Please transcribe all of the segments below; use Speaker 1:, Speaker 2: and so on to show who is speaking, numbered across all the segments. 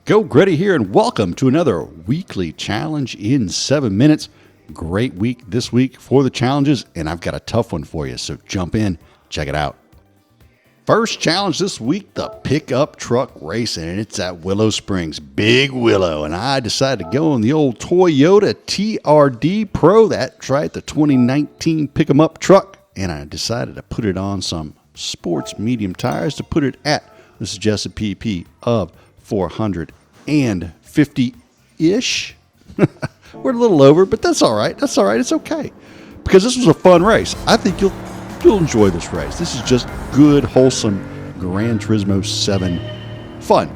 Speaker 1: Go Gritty here, and welcome to another weekly challenge in 7 minutes. Great week this week for the challenges, and I've got a tough one for you, so jump in, check it out. First challenge this week, the pickup truck racing, and it's at Willow Springs, Big Willow, and I decided to go on the old Toyota TRD Pro. That's right, the 2019 pick-em-up truck, and I decided to put it on some sports medium tires to put it at the suggested PP of 450-ish. We're a little over, but that's all right. That's all right. It's okay. Because this was a fun race. I think you'll enjoy this race. This is just good, wholesome Gran Turismo 7 fun.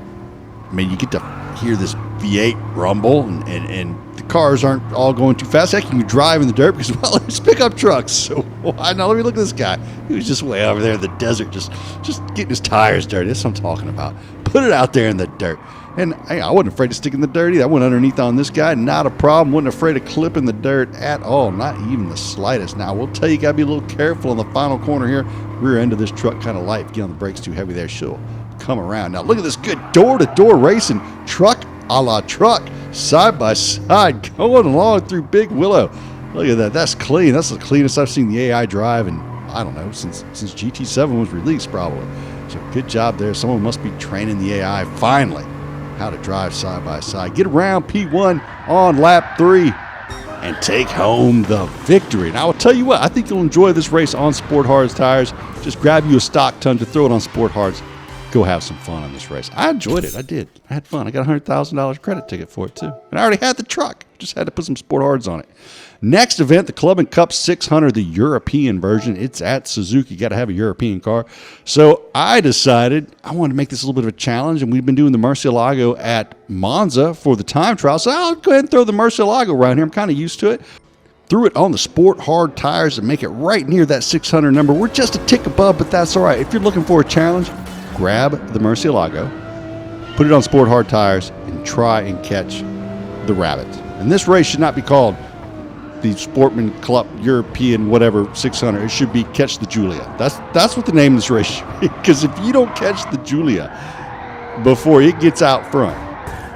Speaker 1: I mean, you get to hear this V8 rumble, and the cars aren't all going too fast. Heck, you can drive in the dirt because, well, it's pickup trucks. So why not? Let me look at this guy. He was just way over there in the desert, just getting his tires dirty. That's what I'm talking about. Put it out there in the dirt. And I wasn't afraid to stick in the dirt either. I went underneath on this guy, not a problem. Wasn't afraid of clipping the dirt at all, not even the slightest. Now, I will tell you, got to be a little careful in the final corner here. Rear end of this truck kind of light. Get on the brakes too heavy there, she'll come around. Now, look at this good door-to-door racing, truck a la truck, side by side, going along through Big Willow. Look at that. That's clean. That's the cleanest I've seen the AI drive in, I don't know, since GT7 was released, probably. So good job there. Someone must be training the AI finally how to drive side by side. Get around P1 on lap 3 and take home the victory. And I will tell you what, I think you'll enjoy this race on Sport Hards tires. Just grab you a stock ton to throw it on Sport Hards. Go have some fun on this race. I enjoyed it. I did. I had fun. I got a $100,000 credit ticket for it too. And I already had the truck. Just had to put some Sport Hards on it. Next event, the Club and Cup 600, the European version. It's at Suzuka. You got to have a European car. So I decided I wanted to make this a little bit of a challenge, and we've been doing the Murcielago at Monza for the time trial. So I'll go ahead and throw the Murcielago around here. I'm kind of used to it. Threw it on the Sport Hard tires and make it right near that 600 number. We're just a tick above, but that's all right. If you're looking for a challenge, grab the Murcielago, put it on Sport Hard tires, and try and catch the rabbit. And this race should not be called the Sportman Club European whatever 600. It should be Catch the Giulia. That's what the name of this race should be. Because if you don't catch the Giulia before it gets out front,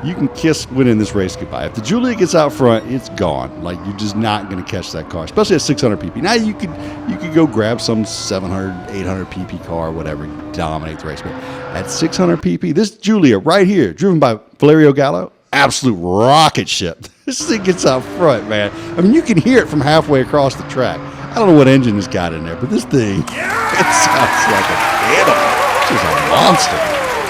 Speaker 1: you can kiss winning this race goodbye. If the Giulia gets out front, it's gone. Like, you're just not going to catch that car, especially at 600 pp. Now you could go grab some 700, 800 pp car, whatever, and dominate the race. But at 600 pp, this Giulia right here, driven by Valerio Gallo, absolute rocket ship. This thing gets out front, man. I mean, you can hear it from halfway across the track. I don't know what engine it's got in there, but this thing, it sounds like an animal. It's just a monster.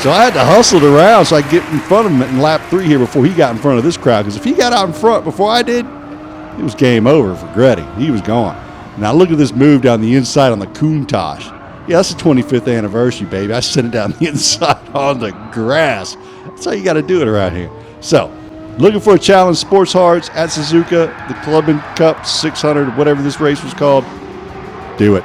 Speaker 1: So I had to hustle it around so I could get in front of him in lap 3 here before he got in front of this crowd. Because if he got out in front before I did, it was game over for Gretty. He was gone. Now look at this move down the inside on the Countach. Yeah, that's the 25th anniversary, baby. I sent it down the inside on the grass. That's how you got to do it around here. So, looking for a challenge, Sports Hards at Suzuka, the Club and Cup 600, whatever this race was called, do it.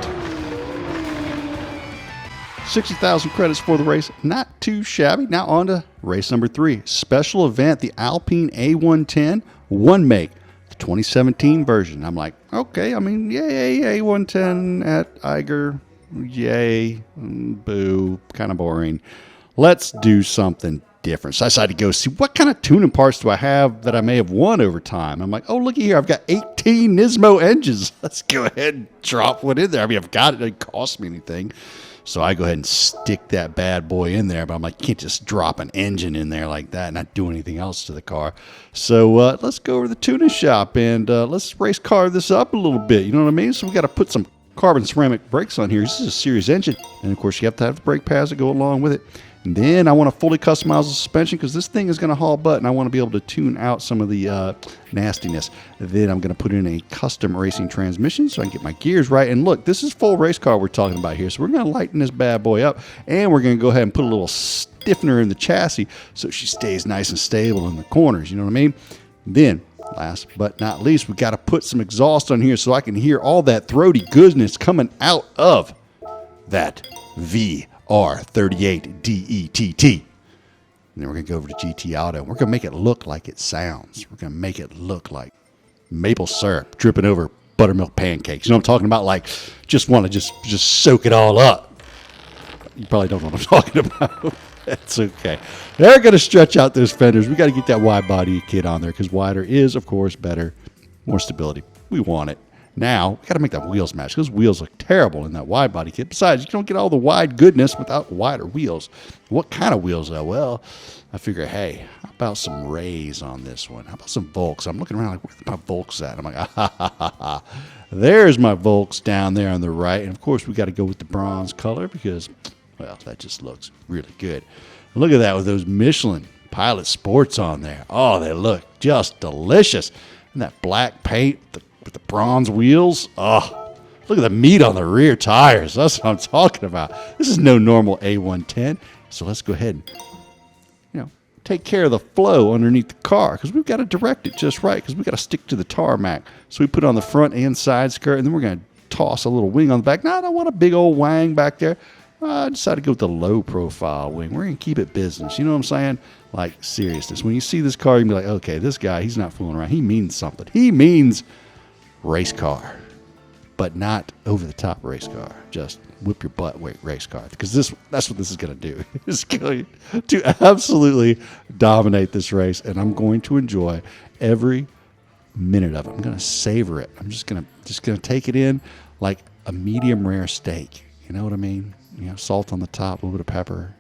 Speaker 1: 60,000 credits for the race, not too shabby. Now on to race number 3, special event, the Alpine A110 one make, the 2017 version. I'm like, okay, I mean, yay, A110 at Eiger, yay, boo, kind of boring. Let's do something different. So I decided to go see what kind of tuning parts do I have that I may have won over time. I'm like, oh, looky here. I've got 18 Nismo engines. Let's go ahead and drop one in there. I mean, I've got it. It didn't cost me anything. So I go ahead and stick that bad boy in there. But I'm like, you can't just drop an engine in there like that and not do anything else to the car. So let's go over to the tuning shop and let's race car this up a little bit. You know what I mean? So we got to put some carbon ceramic brakes on here. This is a serious engine. And of course, you have to have the brake pads that go along with it. And then I want to fully customize the suspension because this thing is going to haul butt, and I want to be able to tune out some of the nastiness. Then I'm going to put in a custom racing transmission so I can get my gears right. And look, this is full race car we're talking about here. So we're going to lighten this bad boy up, and we're going to go ahead and put a little stiffener in the chassis so she stays nice and stable in the corners. You know what I mean? Then, last but not least, we got to put some exhaust on here so I can hear all that throaty goodness coming out of that VR38 DETT. And then we're going to go over to GT Auto. We're going to make it look like it sounds. We're going to make it look like maple syrup dripping over buttermilk pancakes. You know what I'm talking about? Like, just want to just soak it all up. You probably don't know what I'm talking about. It's okay. They're going to stretch out those fenders. We got to get that wide body kit on there because wider is, of course, better, more stability. We want it. Now, we got to make that wheels match. Those wheels look terrible in that wide body kit. Besides, you don't get all the wide goodness without wider wheels. What kind of wheels, though? Well, I figure, hey, how about some Rays on this one? How about some Volks? I'm looking around like, where's my Volks at? I'm like, ha. There's my Volks down there on the right. And, of course, we got to go with the bronze color because, well, that just looks really good. Look at that with those Michelin Pilot Sports on there. Oh, they look just delicious. And that black paint with the bronze wheels. Oh, look at the meat on the rear tires. That's what I'm talking about. This is no normal A110. So let's go ahead and, take care of the flow underneath the car because we've got to direct it just right because we've got to stick to the tarmac. So we put on the front and side skirt, and then we're going to toss a little wing on the back. No, I don't want a big old wang back there. I decided to go with the low profile wing. We're going to keep it business. You know what I'm saying? Like, seriousness. When you see this car, you can be like, okay, this guy, he's not fooling around. He means something. He means race car, but not over-the-top race car. Just whip your butt race car. Because that's what this is going to do. It's going to absolutely dominate this race, and I'm going to enjoy every minute of it. I'm going to savor it. I'm just going to take it in like a medium rare steak. You know what I mean? Salt on the top, a little bit of pepper.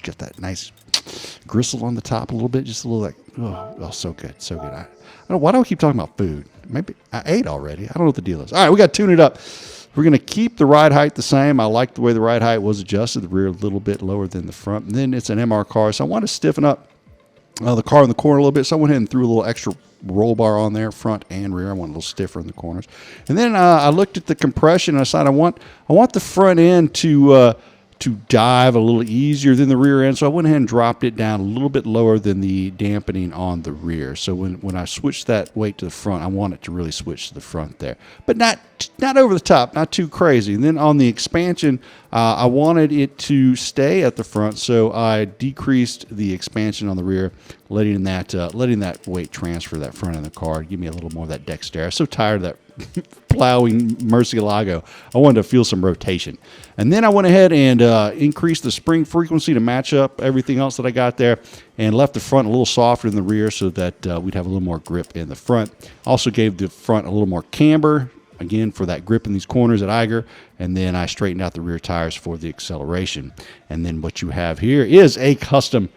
Speaker 1: Get that nice gristle on the top a little bit. Just a little like, oh, so good. So good. I don't know, why do I keep talking about food? Maybe I ate already. I don't know what the deal is. All right, we got to tune it up. We're going to keep the ride height the same. I like the way the ride height was adjusted. The rear a little bit lower than the front. And then it's an MR car, so I want to stiffen up the car in the corner a little bit. So I went ahead and threw a little extra roll bar on there, front and rear. I want a little stiffer in the corners. And then I looked at the compression and I decided I want the front end to dive a little easier than the rear end. So I went ahead and dropped it down a little bit lower than the dampening on the rear. So when I switch that weight to the front, I want it to really switch to the front there. But not over the top, not too crazy. And then on the expansion, I wanted it to stay at the front. So I decreased the expansion on the rear, letting that weight transfer that front of the car, give me a little more of that dexterity. I'm so tired of that plowing Murcielago. I wanted to feel some rotation. And then I went ahead and increased the spring frequency to match up everything else that I got there and left the front a little softer than the rear so that we'd have a little more grip in the front. Also gave the front a little more camber, again, for that grip in these corners at Eiger. And then I straightened out the rear tires for the acceleration. And then what you have here is a custom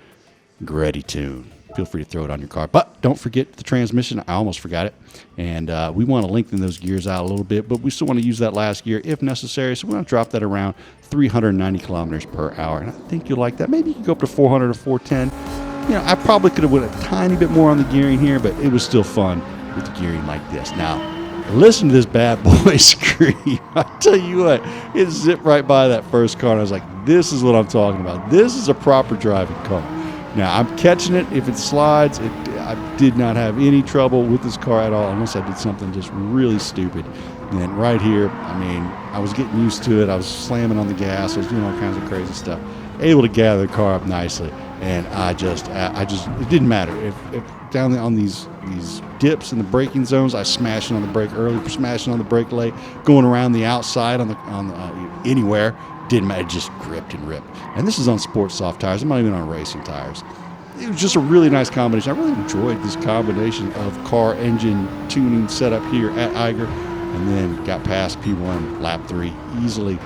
Speaker 1: Gretty tune. Feel free to throw it on your car. But don't forget the transmission. I almost forgot it. And we want to lengthen those gears out a little bit, but we still want to use that last gear if necessary. So we're going to drop that around 390 kilometers per hour. And I think you'll like that. Maybe you can go up to 400 or 410. I probably could have went a tiny bit more on the gearing here, but it was still fun with the gearing like this. Now, listen to this bad boy scream. I tell you what, it zipped right by that first car, and I was like, this is what I'm talking about. This is a proper driving car. Now, I'm catching it. If it slides, I did not have any trouble with this car at all, unless I did something just really stupid. And then right here, I was getting used to it. I was slamming on the gas. I was doing all kinds of crazy stuff. Able to gather the car up nicely. And I just, it didn't matter. If down on these dips in the braking zones, I smashing on the brake early, smashing on the brake late, going around the outside on anywhere. Didn't matter, it just gripped and ripped. And this is on sports soft tires. I'm not even on racing tires. It was just a really nice combination. I really enjoyed this combination of car engine tuning setup here at Eiger. And then got past P1, lap 3, easily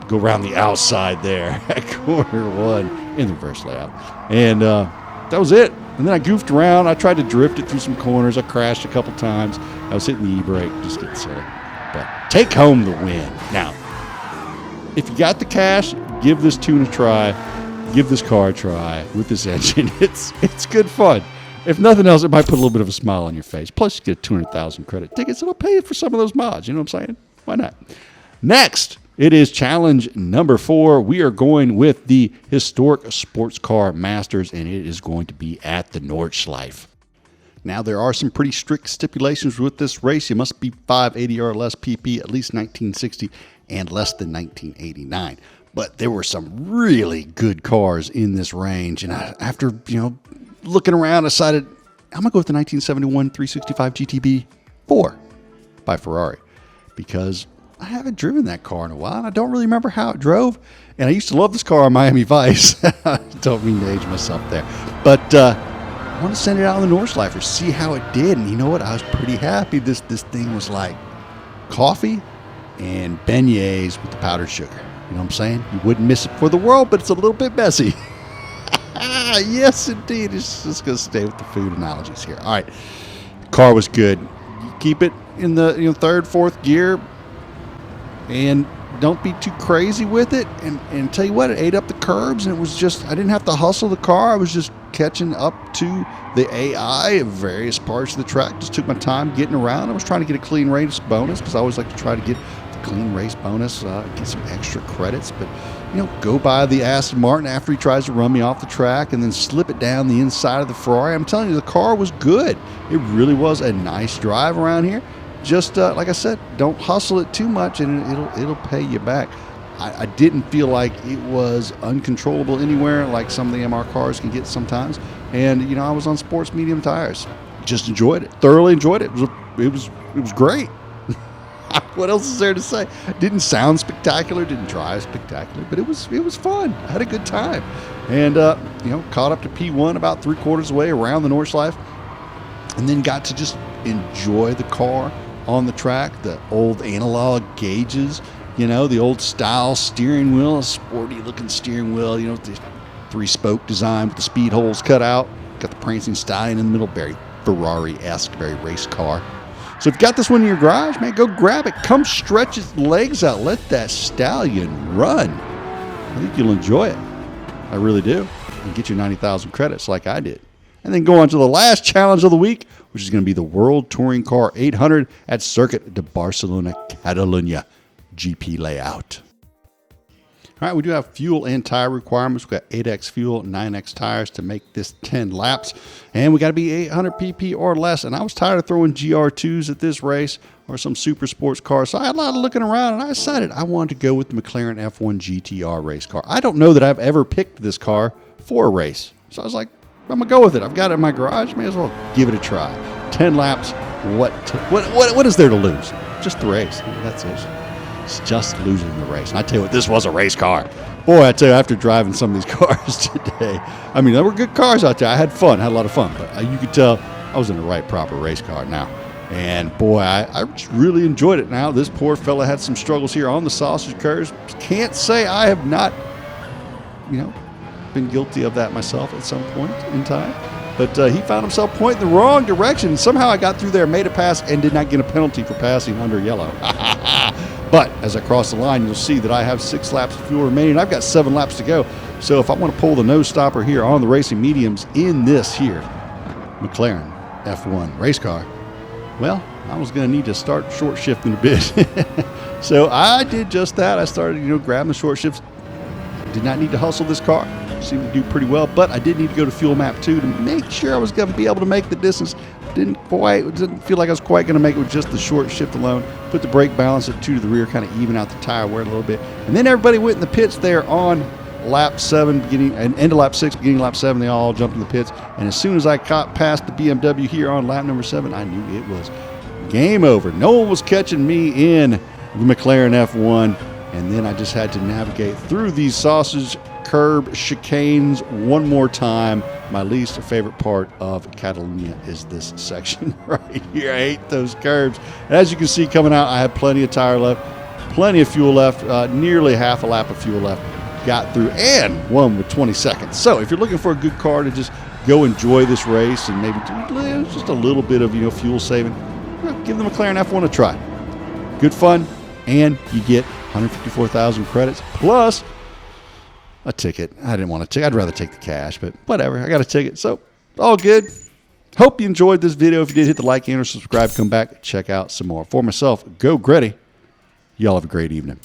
Speaker 1: go around the outside there at corner 1 in the reverse layout. And that was it. And then I goofed around. I tried to drift it through some corners. I crashed a couple times. I was hitting the e-brake, just getting silly. But take home the win. Now, if you got the cash, give this tune a try. Give this car a try with this engine. It's good fun. If nothing else, it might put a little bit of a smile on your face. Plus, you get 200,000 credit tickets. It'll pay for some of those mods. You know what I'm saying? Why not? Next, it is challenge number 4. We are going with the Historic Sports Car Masters, and it is going to be at the Nordschleife. Now, there are some pretty strict stipulations with this race. You must be 580 or less PP, at least 1960, and less than 1989. But there were some really good cars in this range, and after looking around, I decided I'm gonna go with the 1971 365 GTB 4 by Ferrari, because I haven't driven that car in a while, and I don't really remember how it drove. And I used to love this car on Miami Vice. Don't mean to age myself there. But I want to send it out on the Nordschleifer, see how it did. And you know what? I was pretty happy. This thing was like coffee and beignets with the powdered sugar. You know what I'm saying? You wouldn't miss it for the world, but it's a little bit messy. Yes, indeed. It's just going to stay with the food analogies here. All right. The car was good. You keep it in the third, fourth gear, and don't be too crazy with it. And tell you what, it ate up the curbs, and it was just, I didn't have to hustle the car. I was just catching up to the AI of various parts of the track. Just took my time getting around. I was trying to get a clean race bonus because I always like to try to get the clean race bonus, get some extra credits. But, go by the Aston Martin after he tries to run me off the track and then slip it down the inside of the Ferrari. I'm telling you, the car was good. It really was a nice drive around here. Just like I said, don't hustle it too much, and it'll pay you back. I didn't feel like it was uncontrollable anywhere, like some of the MR cars can get sometimes. And I was on sports medium tires. Just enjoyed it. Thoroughly enjoyed it. It was great. What else is there to say? Didn't sound spectacular, didn't drive spectacular, but it was fun. I had a good time, and caught up to P1 about 3/4 of the way around the Nordschleife, and then got to just enjoy the car on the track. The old analog gauges, the old style steering wheel, a sporty looking steering wheel, the 3-spoke design with the speed holes cut out. Got the prancing stallion in the middle, very Ferrari-esque, very race car. So if you got this one in your garage, man, go grab it. Come stretch its legs out. Let that stallion run. I think you'll enjoy it. I really do. And get you 90,000 credits like I did. And then go on to the last challenge of the week, which is going to be the World Touring Car 800 at Circuit de Barcelona, Catalunya, GP layout. All right, we do have fuel and tire requirements. We've got 8X fuel, 9X tires to make this 10 laps. And we got to be 800 pp or less. And I was tired of throwing GR2s at this race or some super sports cars. So I had a lot of looking around, and I decided I wanted to go with the McLaren F1 GTR race car. I don't know that I've ever picked this car for a race. So I was like, I'm going to go with it. I've got it in my garage. May as well give it a try. 10 laps. What is there to lose? Just the race. That's it. It's just losing the race. And I tell you what, this was a race car. Boy, I tell you, after driving some of these cars today, I mean, there were good cars out there. I had fun, had a lot of fun. But you could tell I was in the right, proper race car now. And boy, I just really enjoyed it. Now, this poor fella had some struggles here on the sausage curves. Can't say I have not, been guilty of that myself at some point in time. But he found himself pointing the wrong direction. Somehow I got through there, made a pass, and did not get a penalty for passing under yellow. But as I cross the line, you'll see that I have 6 laps of fuel remaining. I've got 7 laps to go. So if I want to pull the nose stopper here on the racing mediums in this here McLaren F1 race car, well, I was going to need to start short shifting a bit. So I did just that. I started, grabbing the short shifts. Did not need to hustle this car. Seemed to do pretty well, but I did need to go to Fuel Map 2 to make sure I was going to be able to make the distance. Didn't feel like I was quite going to make it with just the short shift alone. Put the brake balance at 2 to the rear, kind of even out the tire wear a little bit. And then everybody went in the pits there on lap 7, end of lap 6, beginning lap 7. They all jumped in the pits. And as soon as I caught past the BMW here on lap number 7, I knew it was game over. No one was catching me in the McLaren F1. And then I just had to navigate through these sausage curb chicanes one more time. My least favorite part of Catalunya is this section right here. I hate those curbs. And as you can see coming out, I had plenty of tire left, plenty of fuel left, nearly half a lap of fuel left. Got through and won with 20 seconds. So if you're looking for a good car to just go enjoy this race and maybe do just a little bit of fuel saving, give the McLaren F1 a try. Good fun, and you get 154,000 credits plus a ticket. I didn't want a ticket. I'd rather take the cash, but whatever. I got a ticket, so all good. Hope you enjoyed this video. If you did, hit the like and or subscribe. Come back, check out some more. For myself, go Gretty. Y'all have a great evening.